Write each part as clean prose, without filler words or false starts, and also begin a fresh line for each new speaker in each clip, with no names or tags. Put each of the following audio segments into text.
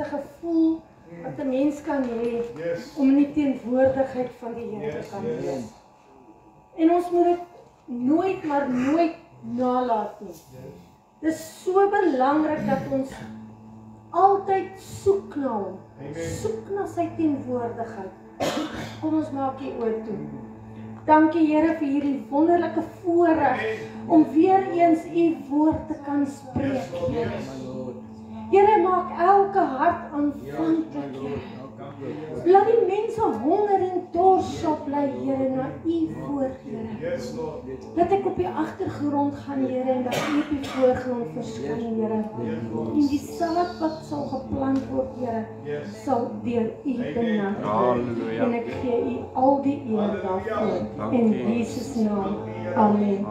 lekkerste gevoel wat 'n mens kan hê om in die teenwoordigheid van die Here te kan wees. En ons moet dit nooit maar nooit nalaat nie. Dit is so belangrik dat ons altyd soek na hom. Soek na sy teenwoordigheid. Kom ons maak die oor toe. Dankie Here vir hierdie wonderlike voorreg om weer eens u woord te kan spreek, Here. Here, maak elke hart aanvanklik, Here. Laat die mense honger en dors sal bly, Here, na u woord, Here. Dat ek op die agtergrond gaan, Here, en dat u op die voorgrond verskyn, Here. En die saad wat sal geplant word, Here, sal deur u benut word. En ek gee u al die eer daarvoor. In Jesus naam. Amen.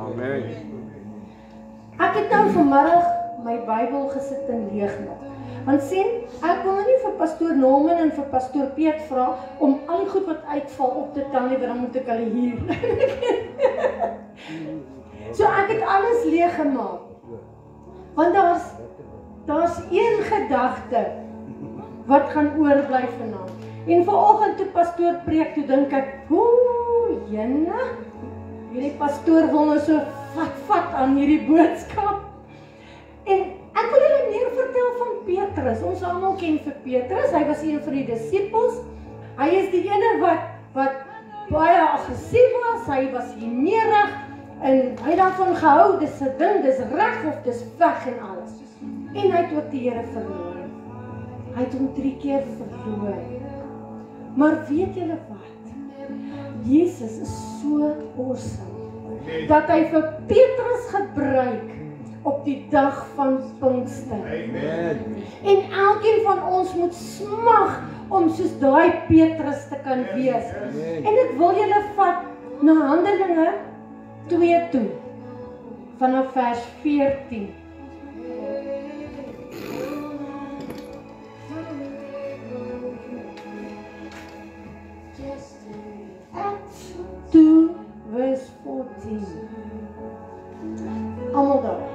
Ek het nou vanmiddag my Bybel gesit en leegmaak. Want sien, ek wil nie vir pastoor Norman en vir pastoor Piet vra om al die goed wat uitval op te tel nie, want dan moet ek hulle hier. So ek het alles leeggemaak. Want daar's een gedagte wat gaan oorbly vanaand. En vanoggend toe pastoor preek, toe dink ek, jenne, hierdie pastoor wil nou so vat aan hierdie boodskap. En ek wil julle meer vertel van Petrus. Ons almal ken vir Petrus. Hy was een van die disippels. Hy is die ene wat baie aggressief was. Hy was hinerig en hy het daarvan gehou, dis 'n ding, dis reg of dis weg en alles. En hy het ook die Here verloor. Hy het hom 3 keer verloor. Maar weet julle wat? Jesus is so awesome dat hy vir Petrus gebruik op die dag van Pinkster. En elkeen van ons moet smag om soos daai Petrus te kan wees. En ek wil julle vat na Handelinge 2 toe, vanaf vers 14. Vers 14. Almal daar.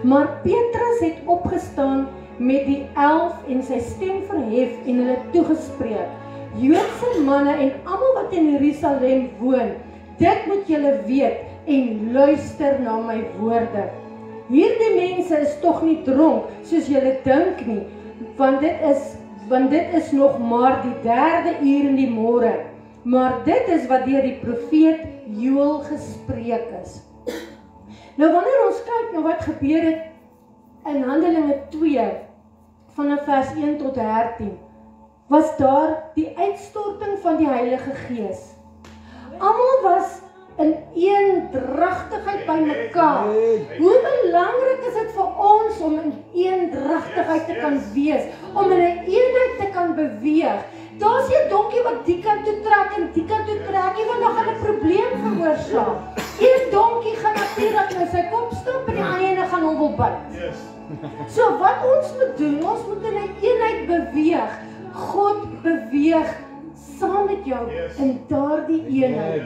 Maar Petrus het opgestaan met die 11 en sy stem verhef en hulle toegespreek: Joodse manne en almal wat in Jerusalem woon, dit moet julle weet en luister na my woorde. Hierdie mense is tog nie dronk soos julle dink nie, want dit is nog maar die 3de uur in die môre. Maar dit is wat deur die profeet Joël gespreek is. Nou wanneer ons kyk na wat gebeur het in Handelinge 2 vanaf vers 1 tot 13, was daar die uitstorting van die Heilige Gees. Almal was in eendragtigheid by mekaar. Hoe belangrik is dit vir ons om in eendragtigheid te kan wees, om in 'n eenheid te kan beweeg. Daar's 'n donkie wat die kant toe trek en die kant toe trek, want dan gaan 'n probleem veroorsaak. Een donkie gaan natuurlik nou sy kop stop en die ander ene gaan hom wil byt. So wat ons moet doen, ons moet in 'n eenheid beweeg. God beweeg saam met jou in daardie eenheid.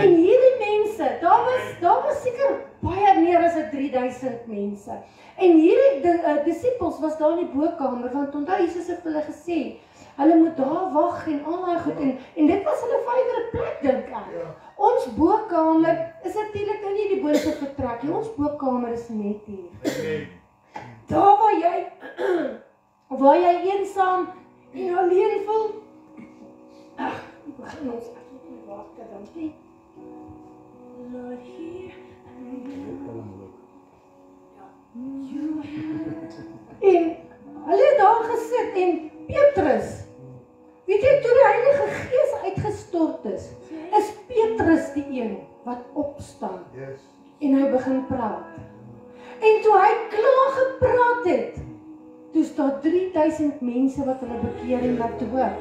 En hierdie mense, daar was seker baie meer as 3000 mense. En hierdie disippels was daar in die bokamer, want onthou Jesus het hulle gesê, hulle moet daar wag en al daai goed en dit was hulle favourite plek dink ek. Ons bokamer is natuurlik nou nie die boonste vertrek nie. Ons bokamer is net hier. Daar waar jy eensaam en alleen voel. Ag, ek begin ons ek water dankie. Lord here. En hulle het daar gesit en Petrus, weet jy, toe die Heilige Gees uitgestort is Petrus die een wat opstaan en hy begin praat. En toe hy klaar gepraat het, toe is daar 3000 mense wat hulle bekering laat hoor.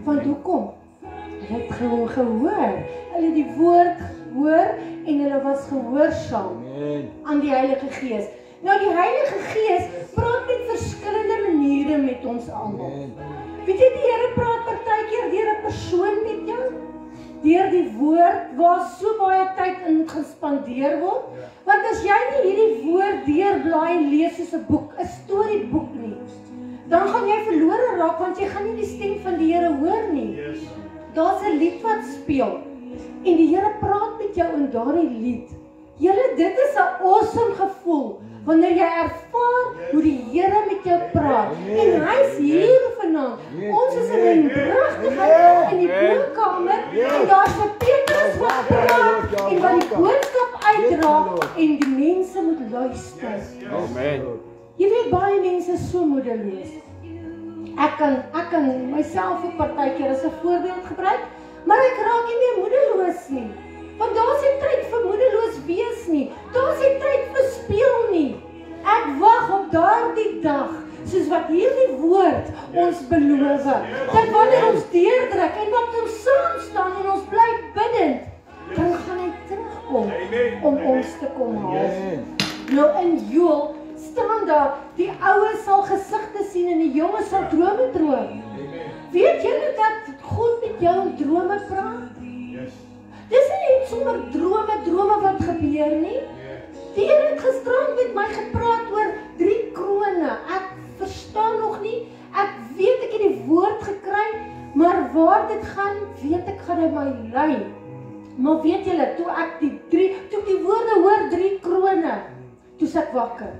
Want hoekom? Hulle het gewoon gehoor. Hulle het die woord gehoor en hulle was gehoorsaam aan die Heilige Gees. Nou die Heilige Gees praat met verskillende maniere met ons almal. Weet jy, die Here praat partykeer deur 'n persoon met jou, deur die woord waar so baie tyd in gespandeer word. Want as jy nie hierdie woord deurblaai en lees soos 'n boek, 'n storieboek nie, dan gaan jy verlore raak, want jy gaan nie die stem van die Here hoor nie. Daar's 'n lied wat speel, en die Here praat met jou in daardie lied. Julle, dit is 'n awesome gevoel, wanneer jy ervaar hoe die Here met jou praat. En hy's hier vanaand. Ons is in 'n pragtige in die boekkamer, en daar's 'n Petrus wat praat, en wat die boodskap uitdra, en die mense moet luister.
Amen.
Jy weet, baie mense is so moedeloos. Ek kan myself ook partykeer as 'n voorbeeld gebruik, maar ek raak nie meer moedeloos nie. Want daar's nie tyd vir moedeloos wees nie. Daar's nie tyd vir speel nie. Ek wag op daardie dag, soos wat hierdie woord ons beloof, dat wanneer ons deurdruk en wat ons saam staan en ons bly bidend, dan gaan hy terugkom om ons te kom haal. Nou in Joël staan daar, die oues sal gesigte sien en die jonges sal drome droom. Weet julle dat God met jou in drome praat? Dis nie net sommer drome wat gebeur nie. Die Here het gisterand met my gepraat oor 3 krone. Ek verstaan nog nie, ek weet ek het die woord gekry, maar waar dit gaan, weet ek gaan hy my lei. Maar weet julle, toe ek die woorde hoor 3 krone, toe sit ek wakker.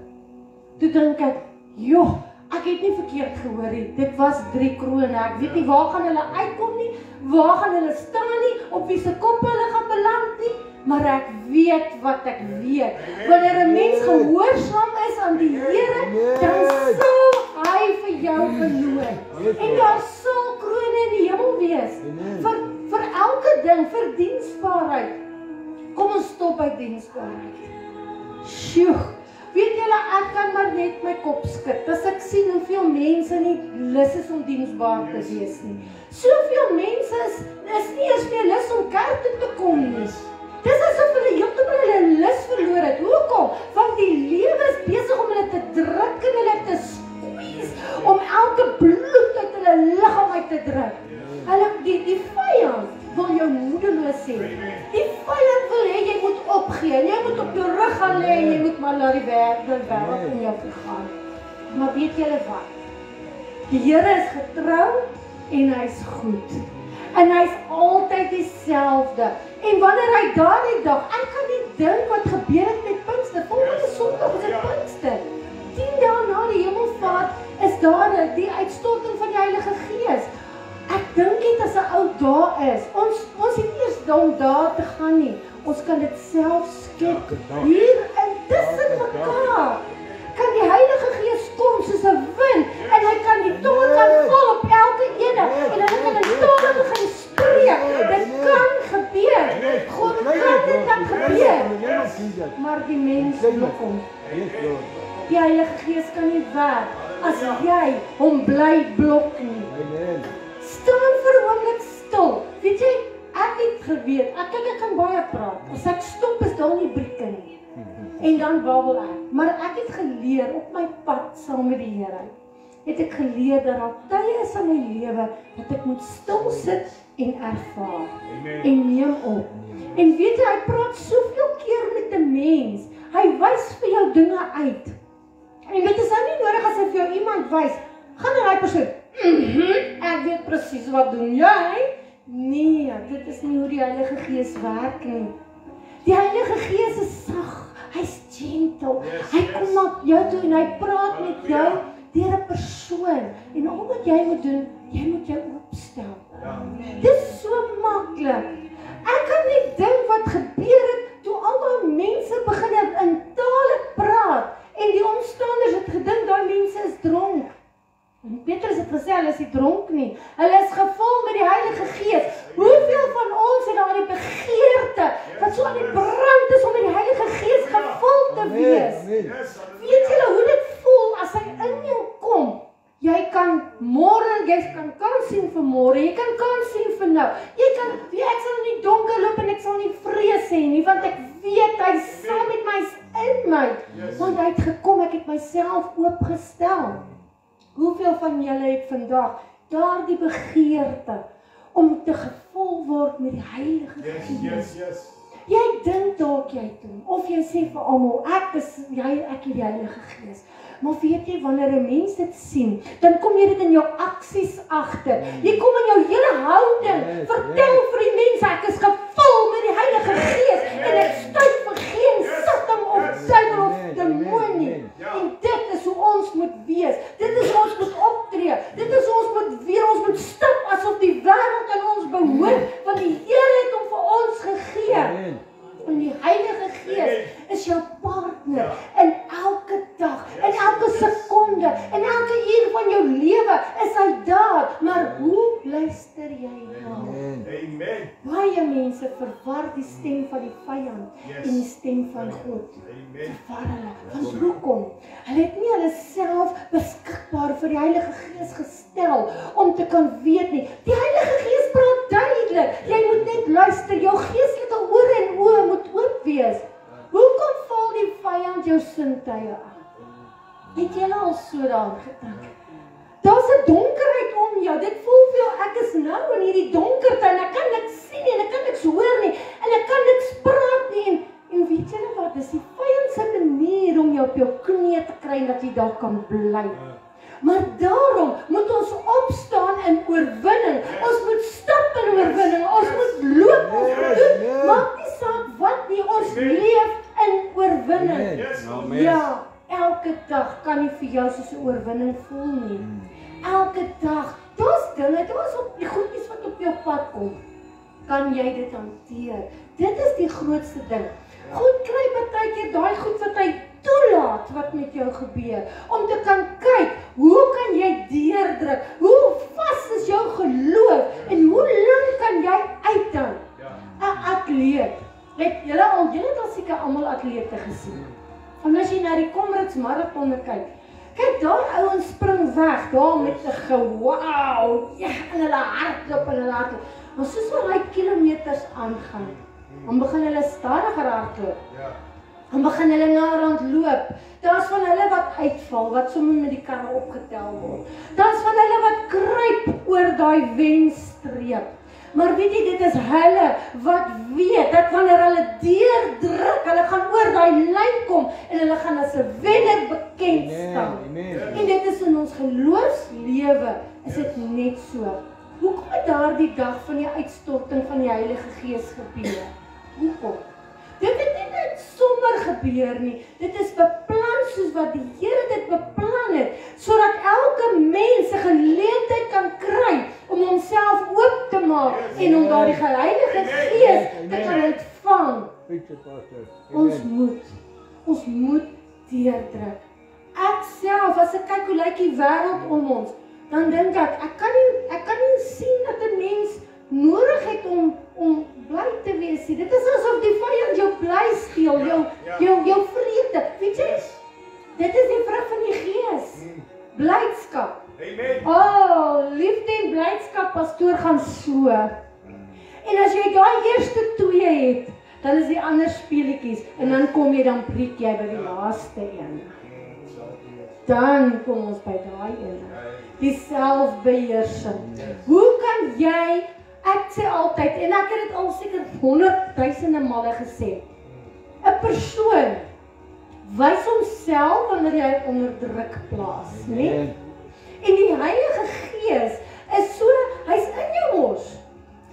Toe dink ek, joh, ek het nie verkeerd gehoor nie, dit was 3 krone, ek weet nie waar gaan hulle uitkom nie, waar gaan hulle staan nie, op wie se kop hulle gaan beland nie, maar ek weet wat ek weet. Wanneer 'n mens gehoorsaam is aan die Here, dan sal hy vir jou verloon. En daar sal krone in die hemel wees, vir elke ding, vir diensbaarheid. Kom ons stop by diensbaarheid. Sjoe, weet julle, ek kan maar net my kop skud, as ek sien hoeveel mense nie lus is om diensbaar te wees nie. Soveel mense is nie eens meer lus om kerk toe te kom nie. Dis asof hulle heeltemal hulle lus verloor het. Hoekom? Want die lewe is besig om hulle te druk en hulle te squeeze, om elke bloed uit hulle liggaam uit te druk. Hulle, die vyand wil jou moedeloos hê. Die vyand wil hê jy moet opgee, jy moet op jou rug gaan lê en jy moet maar laat die wêreld in jou vergaan. Maar weet julle wat? Die Here is getrou en hy's goed. En hy's altyd dieselfde. En wanneer hy daardie dag, ek kan nie dink wat gebeur het met Pinkster. Volgende Sondag is dit Pinkster. 10 dae na die hemelvaart is daar die uitstorting van die Heilige Gees. Ek dink dit as 'n ou daar is. Ons het nie eens om daar te gaan nie. Ons kan dit self skep. Hier intussen mekaar kan die Heilige Gees kom soos 'n wind en hy kan die tonge kan val op elke ene en hulle kan in tonge begin spreek. Dit kan gebeur. God kan dit laat gebeur. Maar die mens blok hom. Die Heilige Gees kan nie werk as jy hom bly blok nie. Staan vir 'n oomblik stil. Weet jy, ek het geweet, ek kan baie praat. As ek stop is daar nie brieke nie. En dan babbel ek. Maar ek het geleer op my pad saam met die Here. Het ek geleer dat daar tye is in my lewe dat ek moet stil sit en ervaar. En neem op. En weet jy, hy praat soveel keer met 'n mens. Hy wys vir jou dinge uit. En dit is nou nie nodig as hy vir jou iemand wys. Gaan na daai persoon. Ek weet presies wat doen jy. Nee, dit is nie hoe die Heilige Gees werk nie. Die Heilige Gees is sag. Hy's gentle. Hy kom na jou toe en hy praat met jou deur 'n persoon. En al wat jy moet doen, jy moet jou oopstel. Dit is so maklik. Ek kan net dink wat gebeur het toe al daai mense begin in tale praat en die omstanders het gedink daai mense is dronk. En Petrus het gesê hulle is nie dronk nie. Hulle is gevul met die Heilige Gees. Hoeveel van ons het daar die begeerte wat so aan die brand is om met die Heilige Gees gevul te wees? Weet julle hoe dit voel as hy in jou kom? Jy kan môre, jy kan sien vir môre, jy kan sien vir nou. Jy kan, ek sal nie donker loop en ek sal nie vrees hê nie, want ek weet hy saam met my in my. Want hy het gekom, ek het myself oopgestel. Hoeveel van julle het vandag daardie begeerte om te gevul word met die Heilige Gees? Jy dink dalk jy doen, of jy sê vir almal, ek het die Heilige Gees. Maar weet jy, wanneer 'n mens dit sien, dan kom jy dit in jou aksies agter. Jy kom in jou hele houding. Vertel vir die mense, ek is gevul met die Heilige Gees en ek stuit vir geen Satan of duiwel of demoon nie. En dit is hoe ons moet wees. Dit is hoe ons moet optree. Dit is hoe ons moet weer, ons moet stap asof die wêreld aan ons behoort, want die Here het hom vir ons gegee. En die Heilige Gees is jou partner in elke dag, in elke sekonde, in elke uur van jou lewe is hy daar. Maar hoe luister jy na hom?
Amen.
Baie mense verwar die stem van die vyand en die stem van God. Verwar hulle. Want hoekom? Hulle het nie hulle self beskikbaar vir die Heilige Gees gestel om te kan weet nie. Die Heilige Gees praat duidelik. Jy moet net luister. Jou geestelike ore en oë moet oop wees. Hoekom val die vyand jou sintuie af? Het jy al so daaraan gedink? Daar's 'n donkerheid om jou. Dit voel vir jou, ek is nou in hierdie donkerte en ek kan niks sien nie en ek kan niks hoor nie en ek kan niks praat nie. En weet jy wat? Dis die vyand se manier om jou op jou knieë te kry dat jy daar kan bly. Maar daarom moet ons opstaan in oorwinning. Ons moet stap in oorwinning. Ons moet loop. Ons moet doen. Maak nie saak wat nie. Ons leef in oorwinning. Ja, elke dag kan nie vir jou soos 'n oorwinning voel nie. Elke dag. Daar's dinge, daar's op die goedjies wat op jou pad kom. Kan jy dit hanteer? Dit is die grootste ding. God kry baie keer daai goed wat hy toelaat wat met jou gebeur, om te kan kyk, hoe kan jy deurdruk, hoe vas is jou geloof, en hoe lank kan jy uithou? 'n Atleet, julle het al seker almal atlete gesien, en as jy na die Comrades marathonne kyk daar ouens spring weg, daar met 'n gewauw, ja, en hulle hardloop, maar soos wat hy kilometers aangaan, dan begin hulle stadiger hardloop. Dan begin hulle na rand loop. Daar's van hulle wat uitval, wat sommer met die karre opgetel word. Daar's van hulle wat kruip oor daai wenstreep. Maar weet jy, dit is hulle wat weet dat wanneer hulle deurdruk, hulle gaan oor daai lyn kom en hulle gaan as 'n wenner bekend staan. En dit is in ons geloofslewe, is dit net so. Hoekom het daardie dag van die uitstorting van die Heilige Gees gebeur? Hoekom? Dit het nie net sommer gebeur nie. Dit is beplan soos wat die Here dit beplan het, sodat elke mens 'n geleentheid kan kry om homself oop te maak en om daardie Heilige Gees te kan ontvang. Ons moet deurdruk. Ek self, as ek kyk hoe lyk die wêreld om ons, dan dink ek kan nie sien dat 'n mens nodig het om bly te wees. Dit is asof die vyand jou bly steel, jou vrede. Weet jy? Dit is die vrug van die Gees. Blydskap.
Amen.
Liefde en blydskap, pastoor, gaan so. En as jy daai eerste 2 het, dan is die ander speletjies en dan preek jy by die laaste een. Dan kom ons by daai een. Die selfbeheersing. Hoe kan jy, ek sê altyd, en ek het dit al seker 100.000 male gesê, 'n persoon wys homself wanneer jy onder druk plaas, né? En die Heilige Gees is so, hy's in jou mos.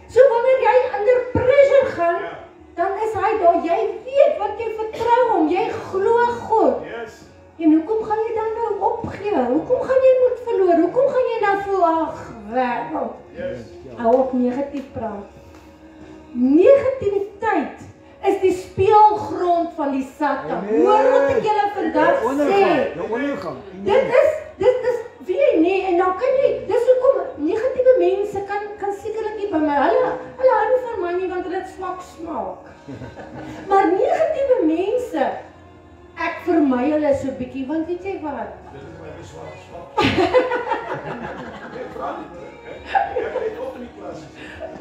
So wanneer jy under pressure gaan, dan is hy daar, jy weet wat jy vertrou hom, jy glo God. En hoekom gaan jy dan nou opgee? Hoekom gaan jy moed verloor? Hoekom gaan jy nou voel, ag, wêreld? Hou op negatief praat. Negativiteit is die speelgrond van die Satan. Hoor wat ek julle vandag sê. Dit is, weet jy nie, en dan kan jy, dis hoekom negatiewe mense kan sekerlik nie by my, hulle hou nie van my nie, want hulle het swak smaak. Maar negatiewe mense, ek vermy hulle so bietjie, want weet jy wat?
Dit is my swak. Ek weet ook nie klas.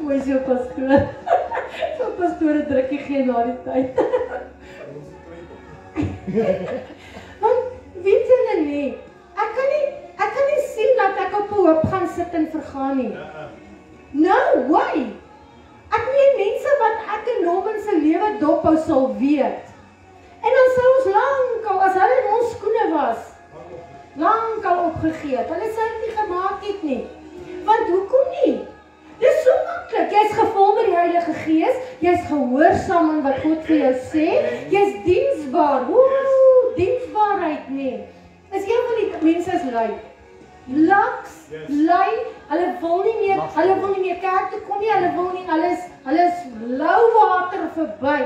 Hoe is jou pastoor? So pastoor druk jy geen na die tyd. Want weet julle nie, ek kan nie sien dat ek op 'n hoop gaan sit en vergaan nie. No way! Ek weet mense wat ek en Robin se lewe dophou sal weet. En dan sou ons lankal, as hulle in ons skoene was, Lang al opgegee het. Hulle sou dit nie gemaak het nie. Want hoekom nie? Dis so maklik. Jy's gevul met die Heilige Gees, jy's gehoorsaam aan wat God vir jou sê, jy's diensbaar. Diensbaarheid nie. Is een van die mense is lui. Laks, lui, hulle wil nie meer kerk toe kom nie, hulle is lou water verby.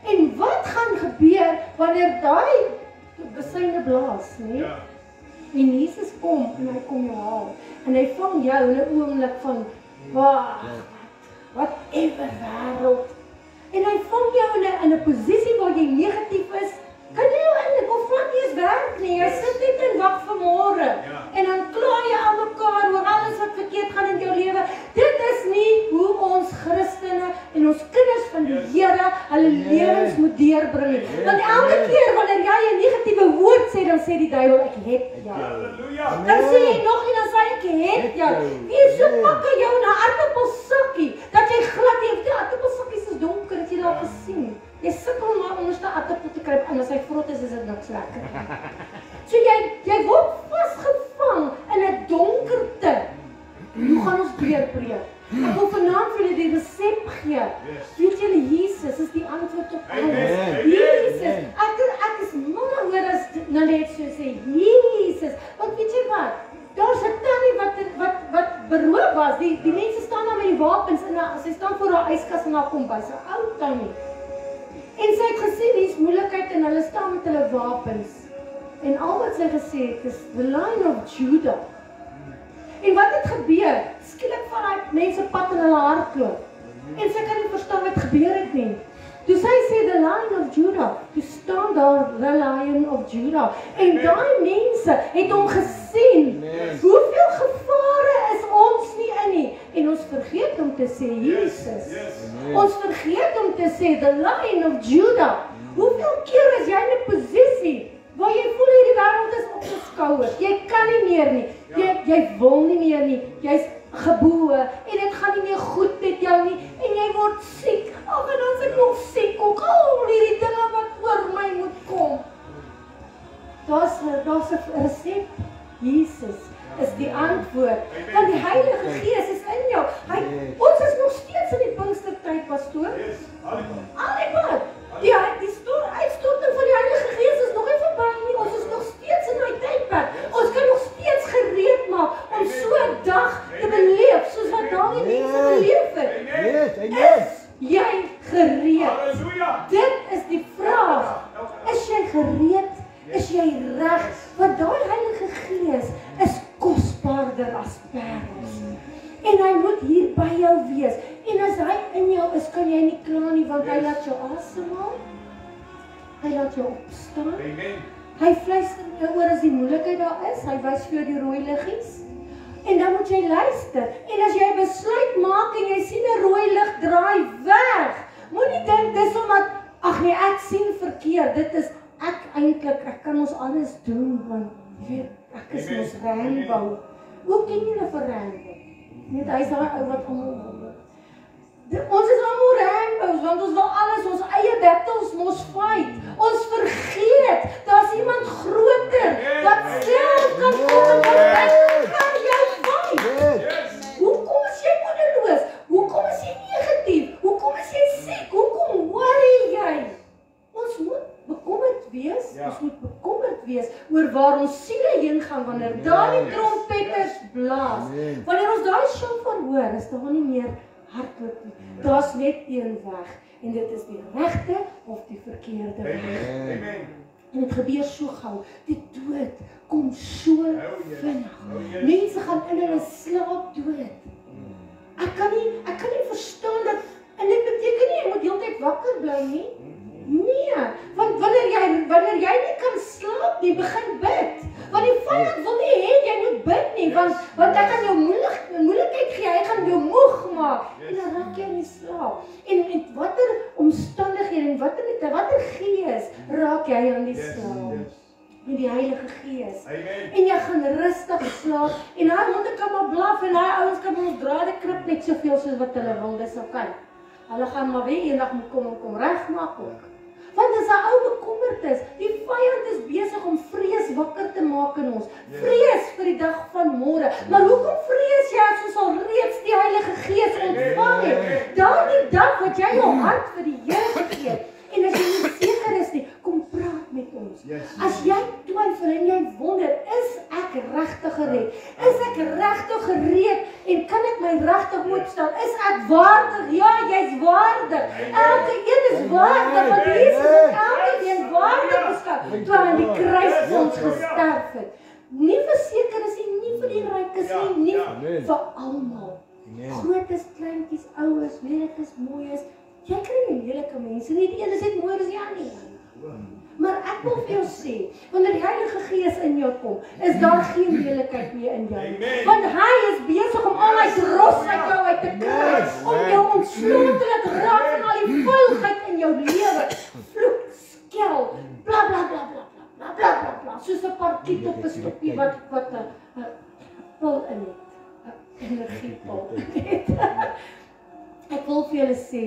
En wat gaan gebeur wanneer daai besyne blaas, nee? En Jesus kom en hy kom jou haal. En hy vang jou in 'n oomblik van whatever wêreld. En hy vang jou in 'n posisie waar jy negatief is. Kan jy jou eintlik of vat nie eens werk nie. Jy sit net en wag vir môre. En dan kla jy aan mekaar oor alles wat verkeerd gaan in jou lewe. Dit is nie hoe ons Christene en ons kinders van die Here hulle lewens moet deurbring nie. Want elke keer wanneer jy 'n negatiewe woord sê, dan sê die duiwel ek het jou.
Halleluja.
Dan sê jy nog en dan sê ek het jou. Wie so pak jou na 'n aardappelsakkie dat jy glad nie die aardappelsakkies is donker, het jy daar gesien? Jy sukkel maar onderste aardappel te kry en as hy vrot is dit niks lekker. So jy word vasgevang in 'n donkerte. Hoe gaan ons deurpreek? Ek wil vanaand vir julle die resep gee. Weet julle, Jesus is die antwoord op alles. Jesus, ek is mal oor as nou net so sê, Jesus. Want weet jy wat? Daar's 'n tannie wat beroof was. Die mense staan daar met die wapens en sy staan voor haar yskas en haar kompas, 'n ou tannie. En sy het gesien hier's moeilikheid en hulle staan met hulle wapens. En al wat sy gesê het is the Lion of Judah. En wat het gebeur? Skielik van daai mense pad in hulle hardloop. En sy kan nie verstaan wat gebeur het nie. Toe sy sê the Lion of Judah, toe staan daar the Lion of Judah. En daai mense het hom gesien. Hoeveel gevare is ons nie in nie. En ons vergeet om te sê Jesus. Ons vergeet om te sê the Lion of Judah. Hoeveel keer is jy in 'n posisie waar jy voel hierdie wêreld is op jou skouers. Jy kan nie meer nie. Jy wil nie meer nie. Jy's geboe en dit gaan nie meer goed met jou nie en jy word siek. Ag, en dan is ek nog siek ook. Al hierdie dinge wat oor my moet kom. Daar's 'n resep. Jesus is die antwoord. Want die Heilige Gees is in jou. Ons is nog steeds in die Pinkstertyd, pastoor. Alipad. Die uitstorting van die Heilige Gees is nog nie verby nie. Ons is nog steeds in daai tydperk. Ons kan nog steeds gereed maak om so 'n dag te beleef soos wat daai mense beleef het. Is jy gereed?
Halleluja.
Dit is die vraag. Is jy gereed? Is jy reg? Want daai Heilige Gees is kosbaarder as parels. En hy moet hier by jou wees. En as hy in jou is, kan jy nie kla nie, want hy laat jou asemhaal. Hy laat jou opstaan.
Amen.
Hy fluister in jou oor as die moeilikheid daar is. Hy wys vir jou die rooi liggies. En dan moet jy luister. En as jy besluit maak en jy sien 'n rooi lig, draai weg. Moenie dink dis omdat ag nee, ek sien verkeerd. Dit is ek kan ons alles doen want jy weet, ek is mos rainbow. Hoe ken jy 'n rainbow? Net hy is daai ou wat almal. Ons is almal rainbows want ons wil alles ons eie battles mos fight. Ons vergeet daar's iemand groter wat self kan kom en kan jou fight. Hoekom is jy moedeloos? Hoekom is jy negatief? Hoekom is jy siek? Hoekom worry jy? Ons moet bekommerd wees. Ons moet bekommerd wees oor waar ons siele heen gaan wanneer daai trompetters blaas. Wanneer ons daai shofar hoor, is daar nie meer hardloop nie. Daar's net een weg en dit is die regte of die verkeerde weg.
Amen.
En dit gebeur so gou. Die dood kom so vinnig. Mense gaan in hulle slaap dood. Ek kan nie verstaan dat en dit beteken nie jy moet heeltyd wakker bly nie. Nee, want wanneer jy nie kan slaap nie, begin bid. Want die vyand wil nie hê jy moet bid nie, want hy gaan jou moeilikheid gee, hy gaan jou moeg maak. En dan raak jy nie slaap. En watter omstandighede en watter gees raak jy aan die slaap? Met die Heilige Gees.
Amen.
En jy gaan rustig slaap en daai honde kan maar blaf en daai ouens kan ons drade krip net soveel soos wat hulle wil, dis okay. Hulle gaan maar weer eendag moet kom regmaak ook. Want as 'n ou bekommerd is, die vyand is besig om vrees wakker te maak in ons. Vrees vir die dag van môre. Maar hoekom vrees jy as ons al reeds die Heilige Gees ontvang het? Daardie dag wat jy jou hart vir die Here gegee het, en as jy nie seker is nie, kom praat met ons. As jy twyfel en jy wonder, is ek regtig gered? Is ek regtig gereed? En kan ek my regtig opstaan? Is ek waardig? Ja, jy's waardig. Elke een is waardig, want Jesus het elke een waardig beskou, toe hy aan die kruis vir ons gesterf het. Nie verseker is nie vir die rykes nie vir almal. Grootes, kleintjies, oues, leliks, mooies. Jy kry nie lelike mense nie, die een is net mooier as die ander. Maar ek wil vir jou sê, wanneer die Heilige Gees in jou kom, is daar geen lelikheid meer in jou. Want hy is besig om al die dros uit jou uit te kry, om jou ontslaan te laat raak van al die vuilheid in jou lewe. Vloek, skel, bla bla bla bla bla bla bla bla, soos 'n parkiet op 'n stoppie wat 'n pil in het, 'n energiepil. Ek wil vir julle sê,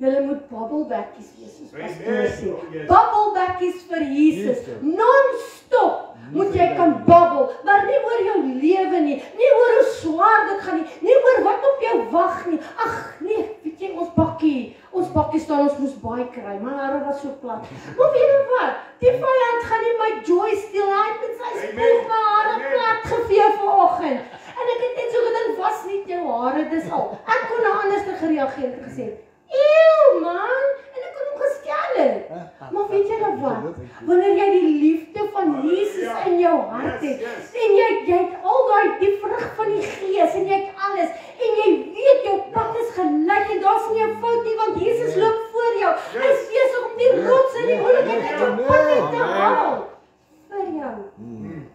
julle moet babbelbekkies wees, soos pastoor sê. Babbelbekkies vir Jesus. Non-stop moet jy kan babbel, maar nie oor jou lewe nie oor hoe swaar dit gaan nie oor wat op jou wag nie. Ag nee, weet jy, ons bakkie staan, ons moes baie kry, my hare was so plat. Maar weet jy wat? Die vyand gaan nie my joy steel, hy het met sy spoeg my hare plat gevee vanoggend. En ek het net so gedink, was nie jou hare, dis al. Ek kon nou anders gereageer en gesê, eeuw man, en ek kon hom geskel het. Maar weet jy nou wat? Wanneer jy die liefde van Jesus in jou hart het, en jy het al die vrug van die Gees, en jy het alles, en jy weet jou pad is gelyk, en daar is nie 'n fout nie, want Jesus loop voor jou. Hy is besig om die rots en die moeilikheid uit jou pad uit te haal. Vir jou.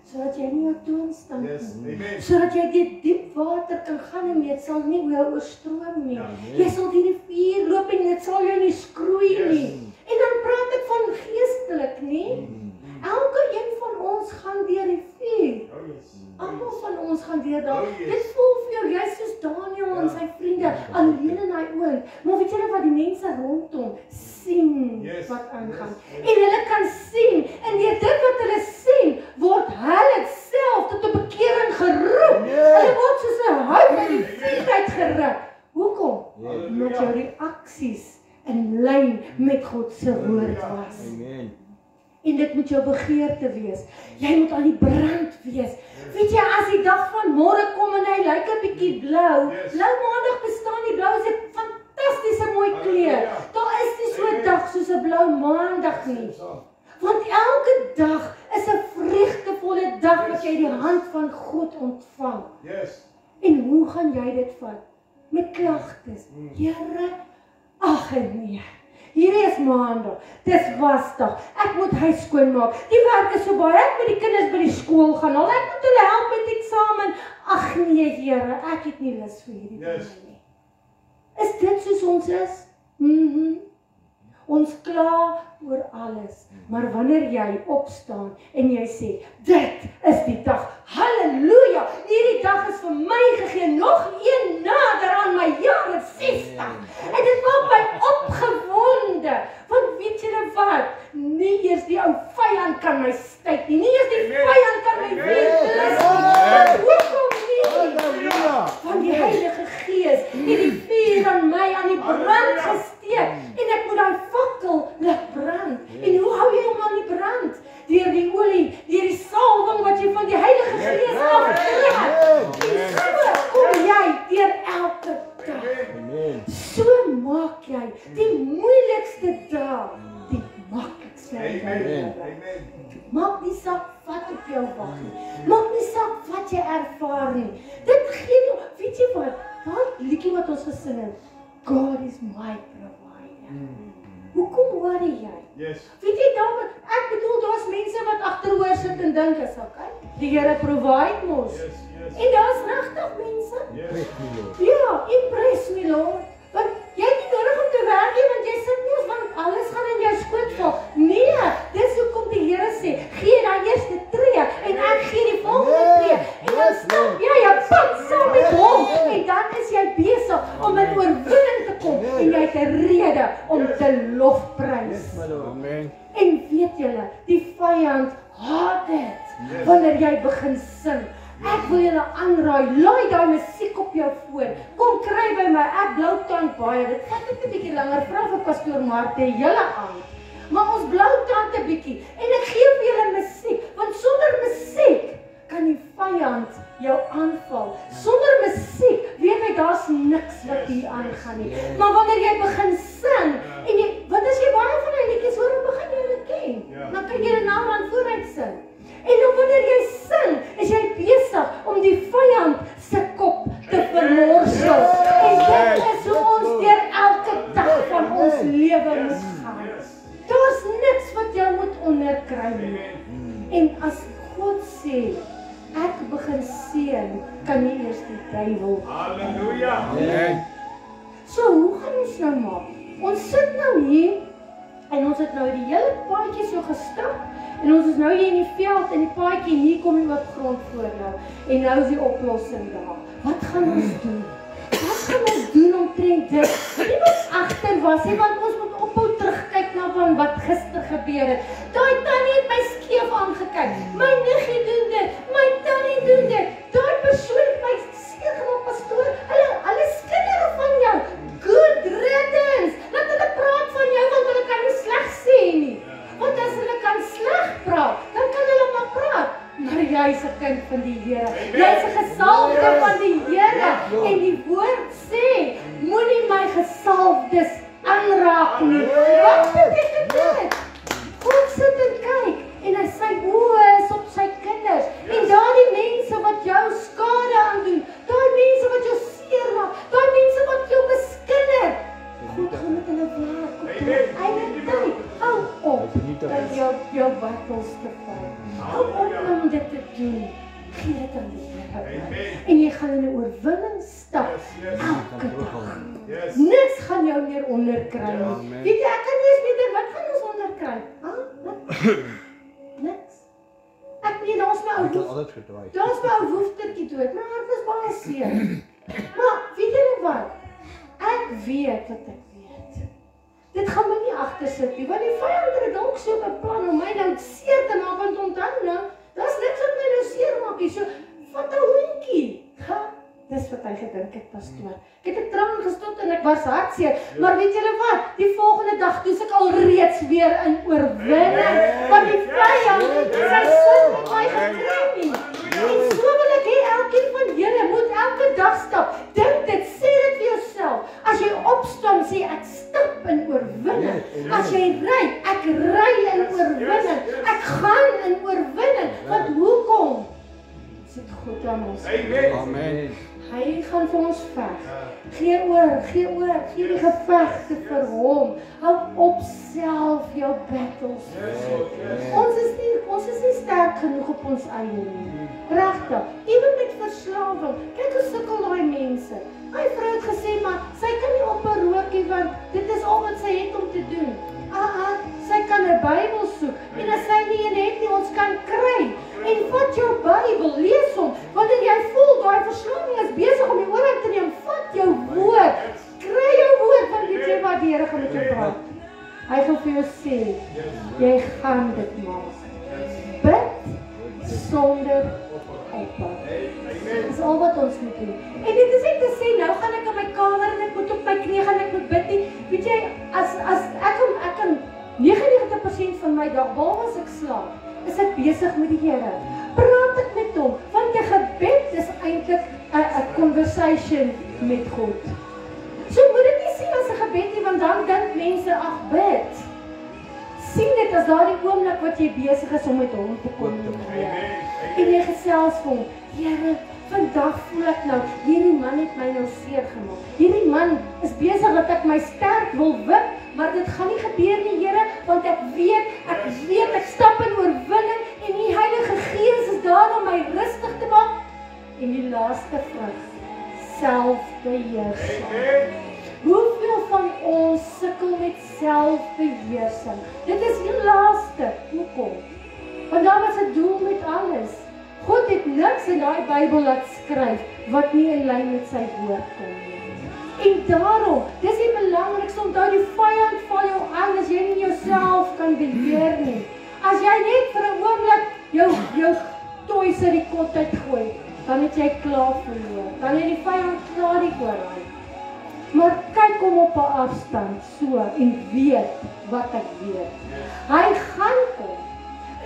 Sodat jy nie jou toonstand nie. Sodat jy die diep water kan gaan en dit sal nie jou oorstroom nie. Jy sal die rivier loop en dit sal jou nie skroei nie. En dan praat ek van geestelik, nie? Elke een van ons gaan deur die vuur. Almal van ons gaan deur daar. Dit voel vir jou, jy's soos Daniel en sy vriende, alleen in hy oond. Maar weet jy wat die mense rondom sien wat aangaan? En hulle kan sien, en deur dit wat hulle sien, word hulle self tot 'n bekering geroep. Hulle word soos 'n hout uit die vuur uitgeruk. Hoekom? Omdat jou reaksies in lyn met God se woord was. En dit moet jou begeerte wees. Jy moet aan die brand wees. Weet jy, as die dag van môre kom en hy lyk 'n bietjie blou, blou maandag bestaan nie, blou is 'n fantastiese mooi kleur. Daar is nie so 'n dag soos 'n blou maandag nie. Want elke dag is 'n vreugdevolle dag wat jy die hand van God ontvang. En hoe gaan jy dit vat? Met klagtes. Here, ag nee. Hierdie is maandag, dis wasdag, ek moet huis skoonmaak, die werk is so baie, ek moet die kinders by die skool gaan haal, ek moet hulle help met eksamen. Ag nee Here, ek het nie lus vir hierdie dinge nie. Is dit soos ons is? Ons kla oor alles, maar wanneer jy opstaan en jy sê, dit is die dag, halleluja, hierdie dag is vir my gegee, nog een nader aan my jare 60, en dit maak my opgewonde, want weet julle wat, nie eers die ou vyand kan my styk nie, nie eers die vyand kan my weerblus nie, hoekom nie? Van die Heilige Gees, het die vuur aan my aan die brand gesteek, en ek moet daai fakkel laat brand. En hoe hou jy hom aan die brand? Deur die olie, deur die salwing wat jy van die Heilige Gees afkry. En so kom jy deur elke dag. So maak jy die moeilikste dag die maklikste. Maak nie saak wat op jou wag nie. Maak nie saak wat jy ervaar nie. Dit gee jou, weet jy wat? Daai liedjie wat ons gesing het, God is my provider. Hoekom worry jy? Weet jy dan, ek bedoel, daar's mense wat agteroor sit en dink is, okay, die Here provide mos. En daar's regtig mense. Ja, impress me Lord. Want jy het nie nodig om te werk nie, want jy sit mos, want alles gaan in jou skoot val. Nee, dis hoekom die Here sê, gee daai eerste tree, en ek gee die volgende tree. En dan stap jy op pad saam met hom, en dan is jy besig om 'n oorwinning te kom en jy het 'n rede om te lofprys.
Amen.
En weet julle, die vyand haat dit wanneer jy begin sing. Ek wil julle aanraai, laai daai musiek op jou voor. Kom kry by my, ek blou tand baie. Dit vat net 'n bietjie langer, vra vir pastoor Marte julle aan. Maar ons blou tand 'n bietjie en ek gee vir julle musiek, want sonder musiek kan die vyand jou aanval. Sonder musiek weet jy daar's niks wat hier aangaan nie. Maar wanneer jy begin sing en jy, want as jy baie van die liedjies hoor, dan begin jy dit ken. Dan kan jy dit nou aan vooruit sing. En dan wanneer jy sing, is jy besig om die vyand se kop te vermorsel. En dit is hoe ons deur elke dag van ons lewe moet gaan. Daar's niks wat jou moet onderkry nie. En as God sê, ek begin seën, kan jy eers die duiwel.
Halleluja.
So, hoe gaan ons nou maak? Ons sit nou hier en ons het nou die hele paadjie so gestap en ons is nou hier in die veld en die paadjie en hier kom die oop grond voor nou en nou is die oplossing daar. Wat gaan ons doen? Wat gaan ons doen omtrent dit? Nie wat agter was nie, want ons moet ophou terugkyk na van wat gister gebeur het. Daai tannie het my skeef aangekyk. My niggie doen dit, my tannie doen dit. Daai persoon het my seer gemaak, pastoor. Hulle is kinders van jou. Good riddance. Laat hulle praat van jou want hulle kan nie sleg sê nie. Want as hulle kan sleg praat, dan kan hulle maar praat. Maar jy's 'n kind van die Here. Jy's 'n gesalfde van die Here. En die woord sê, moenie my gesalfdes aanraak nie. Wat beteken dit? God sit en kyk en hy sy oë is op sy kinders. En daardie mense wat jou skade aandoen, daai mense wat jou seermaak, daai mense wat jou miskinner. God gaan met hulle werk op hulle eie tyd. Hou op dat jou battels te vat. Hou op om dit te doen. Gee dit aan die Here. En jy gaan in 'n oorwinning stap elke dag. Niks gaan jou meer onderkry nie. Weet jy, ek kan nie eens weet wat gaan ons onderkry. Niks. Ek weet daar's my ou woef. Daar's my ou woeftertjie dood. My hart is baie seer. Maar weet julle wat? Ek weet wat ek weet. Dit gaan my nie agtersit nie, want die vyand het dalk so beplan om my nou seer te maak, want onthou nou, daar's niks wat my nou seer maak nie. So, vat 'n hondjie. Dis wat hy gedink het, pastoor. Ek het 'n traan gestort en ek was hartseer, maar weet julle wat? Die volgende dag toe ek al reeds weer in oorwinning, want die vyand het sy sin met my gekry nie. En so wil ek hê elkeen van julle moet elke dag stap. Dink dit, sê dit vir jouself. As jy opstaan, sê ek stap in oorwinning. As jy ry, ek ry in oorwinning. Ek gaan in oorwinning. Want hoekom? Sit God aan ons.
Amen.
Hy gaan vir ons veg. Gee oor, gee die gevegte vir hom. Hou op self jou battles. Ons is nie sterk genoeg op ons eie nie. Regtig. Ewen met verslawing. Kyk hoe sukkel daai mense. My vrou het gesê, maar sy kan nie op 'n rookie want dit is al wat sy het om te doen. Sy kan 'n Bybel soek en as sy nie een het nie, ons kan kry. En vat jou Bybel, lees hom. Wanneer jy voel daai verslawing is besig om die oorhand te neem, vat jou woord. Kry jou woord, want weet jy wat die Here gaan met jou praat. Hy gaan vir jou sê, jy gaan dit maak. Bid sonder ophou. Dis al wat ons moet doen. En dit is nie te sê, nou gaan ek in my kamer en ek moet op my knie gaan en ek moet bid nie. Weet jy, as ek kan 99% van my dag, behalwe as ek slaap, is ek besig met die Here. Praat ek met hom, want 'n gebed is eintlik 'n conversation met God. So moet dit nie sien as 'n gebed nie, want dan dink mense, ag bid. Sien dit as daardie oomblik wat jy besig is om met hom te kommunikeer. En jy gesels vir hom, Here, vandag voel ek nou, hierdie man het my nou seer gemaak. Hierdie man is besig dat ek my sterk wil wip, maar dit gaan nie gebeur nie, Here, want ek weet ek stap in oorwinning en die Heilige Gees is daar om my rustig te maak. En die laaste vrug, selfbeheersing. Hoeveel van ons sukkel met selfbeheersing? Dit is die laaste. Hoekom? Want daar was 'n doel met alles. God het niks in daai Bybel laat skryf wat nie in lyn met sy woord kom nie. En daarom, dis die belangrikste, onthou die vyand val jou aan as jy nie jouself kan beheer nie. As jy net vir 'n oomblik jou toys uit die kot uitgooi, dan het jy klaar verloor. Dan het die vyand klaar die oorhaal. Maar kyk hom op 'n afstand so en weet wat ek weet. Hy gaan kom.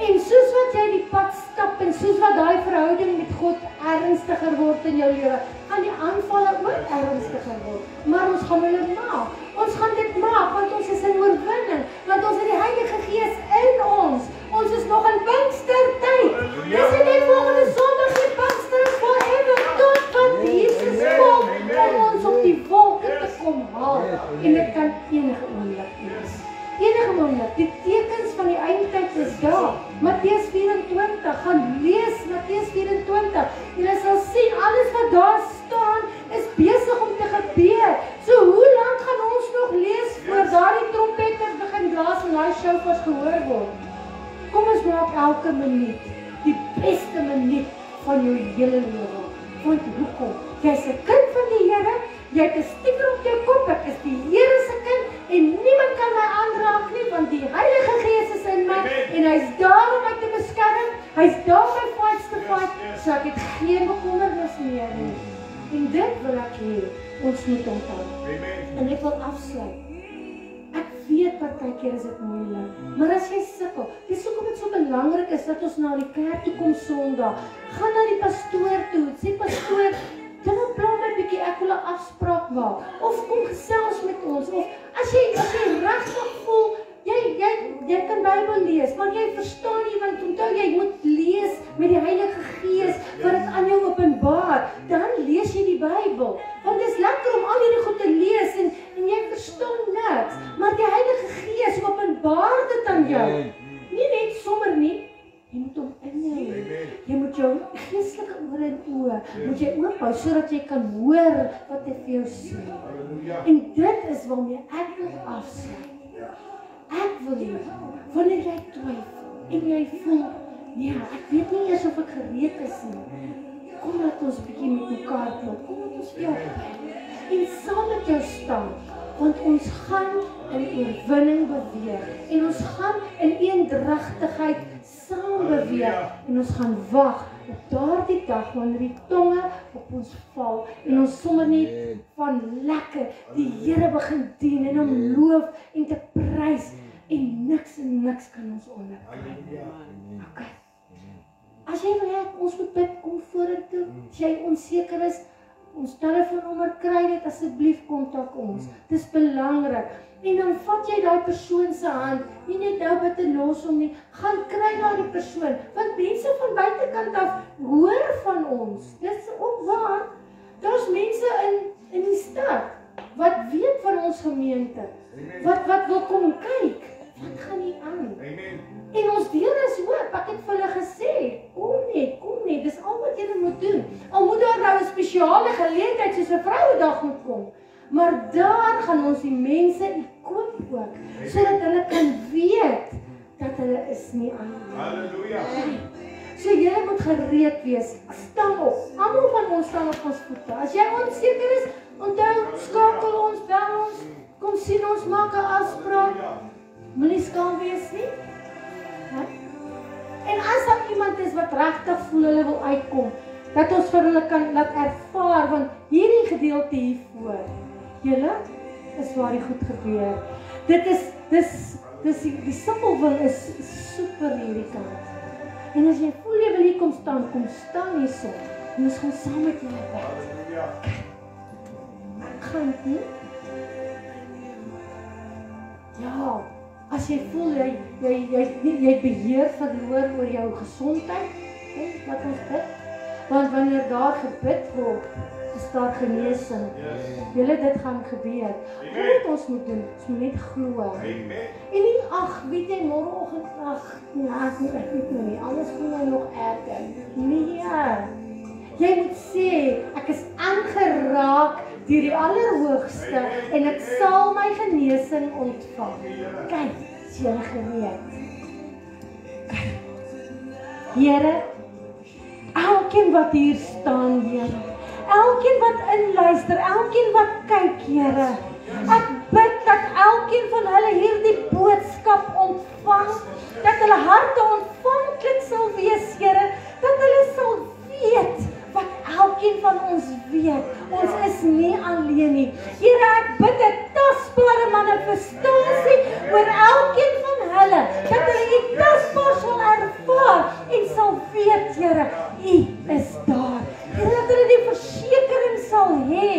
En soos wat jy die pad stap en soos wat daai verhouding met God ernstiger word in jou lewe, gaan die aanvalle ook ernstiger word. Maar ons gaan hulle maak. Ons gaan dit maak want ons is in oorwinning, want ons het die Heilige Gees in ons. Ons is nog in Pinkstertyd. Dis nie net volgende Sondag nie, Pinkster is forever tot wat Jesus kom om ons op die wolke te kom haal. En dit kan enige oomblik wees. Enige oomblik. Die tekens van die eindtyd is daar. Matteus 24, gaan lees Matteus 24. Julle sal sien alles wat daar staan is besig om te gebeur. So hoe lank gaan ons nog lees voor daardie trompetters begin blaas en daai shofars gehoor word? Kom ons maak elke minuut die beste minuut van jou hele lewe. Want hoekom? Jy's 'n kind van die Here, jy het 'n sticker op jou kop, ek is die Here se kind en niemand kan my aanraak nie want die Heilige Gees is in my en hy's daar om my te beskerm. Hy's daar om my fights te fight, so ek het geen bekommernis meer nie. En dit wil ek hê ons moet onthou. En ek wil afsluit. Ek weet partykeer is dit moeilik, maar as jy sukkel, dis hoekom dit so belangrik is dat ons na die kerk toe kom Sondag. Gaan na die pastoor toe, sê pastoor, kan ons plan my bietjie, ek wil 'n afspraak maak, of kom gesels met ons, of as jy regtig voel, jy kan Bybel lees, maar jy verstaan nie, want onthou jy moet lees met die Heilige Gees, wat dit aan jou openbaar, dan lees jy die Bybel, want dit is lekker om al hierdie goed te lees, en jy verstaan niks, maar die Heilige Gees openbaar dit aan jou, nie net sommer nie, jy moet hom inhou, jy moet jou geestelike ore en oë, moet jy oophou, sodat jy kan hoor wat hy vir jou sê, en dit is waarmee ek wil afsluit. Ek wil hê, wanneer jy twyfel en jy voel, nee, ek weet nie eers of ek gereed is nie. Kom laat ons bietjie met mekaar klop, kom laat ons vir jou bid en saam met jou staan, want ons gaan in oorwinning beweeg en ons gaan in eendragtigheid saam beweeg en ons gaan wag op daardie dag wanneer die tonge op ons val en ons sommer net van lekker die Here begin dien en hom loof en te prys en niks kan ons onderkry. Okay. As jy wil hê ons moet bid, kom vorentoe. As jy onseker is, ons telefoonnommer kry dit asseblief kontak ons. Dis belangrik. En dan vat jy daai persoon se hand, nie net nou bid en los hom nie, gaan kry daai persoon, want mense van buitekant af hoor van ons. Dis ook waar. Daar's mense in die stad wat weet van ons gemeente. Wat wil kom kyk. Wat gaan hier aan? En ons deur is oop. Ek het vir hulle gesê, kom net, dis al wat julle moet doen. Al moet daar nou 'n spesiale geleentheid soos 'n Vrouedag moet kom. Maar daar gaan ons die mense equip ook, sodat hulle kan weet dat hulle is nie alleen.
Halleluja.
So julle moet gereed wees. Staan op. Almal van ons staan op ons voete. As jy onseker is, onthou, skakel ons, bel ons, kom sien ons, maak 'n afspraak. Moenie skaam wees nie. En as daar iemand is wat regtig voel hulle wil uitkom, dat ons vir hulle kan laat ervaar, want hierdie gedeelte hiervoor, julle, is waar die goed gebeur. Dit is die simpelwil is super hierdie kant. En as jy voel jy wil hier kom staan hierso, en ons gaan saam met julle bid. Ek gaan nie. Ja. As jy voel jy beheer verloor oor jou gesondheid, wat ons bid, want wanneer daar gebid word, is daar genesing. Julle, dit gaan gebeur. Wat ons moet doen, ons moet net glo. En nie, weet jy, môreoggend, ek weet nou nie, alles gaan nou nog erger. Nee, jy moet sê, ek is aangeraak deur die Allerhoogste en ek sal my genesing ontvang. Kyk, is julle gereed? Here, elkeen wat hier staan, Here, elkeen elkeen wat inluister, elkeen wat kyk, Here. Ek bid dat elkeen van hulle hierdie boodskap ontvang, dat hulle harte ontvanklik sal wees, Here, dat hulle sal weet wat elkeen van ons weet. Ons is nie alleen nie. Here, ek bid 'n tasbare manifestasie oor elkeen van hulle, dat hulle U tasbaar sal ervaar en sal weet, Here, U is daar. Here, dat hulle die versekering sal hê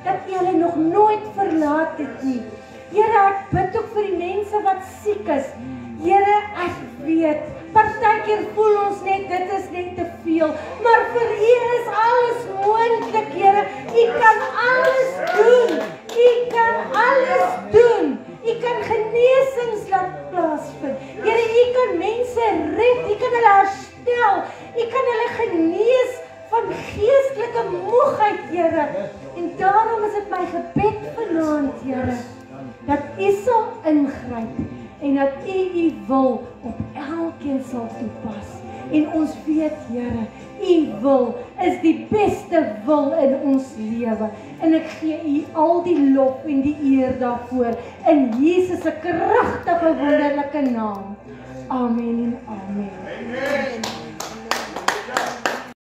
dat U hulle nog nooit verlaat het nie. Here, ek bid ook vir die mense wat siek is. Here, ek weet, partykeer voel ons net, dit is net te veel, maar vir U is alles moontlik, Here. U kan alles doen. U kan alles doen. U kan genesings laat plaasvind. Here, U kan mense red, U kan hulle herstel, U kan hulle genees van geestelike moegheid, Here. En daarom is dit my gebed vanaand, Here, dat U sal ingryp en dat U U wil op elkeen sal toepas. En ons weet, Here, U wil is die beste wil in ons lewe. En ek gee U al die lof en die eer daarvoor in Jesus se kragtige wonderlike naam. Amen en amen.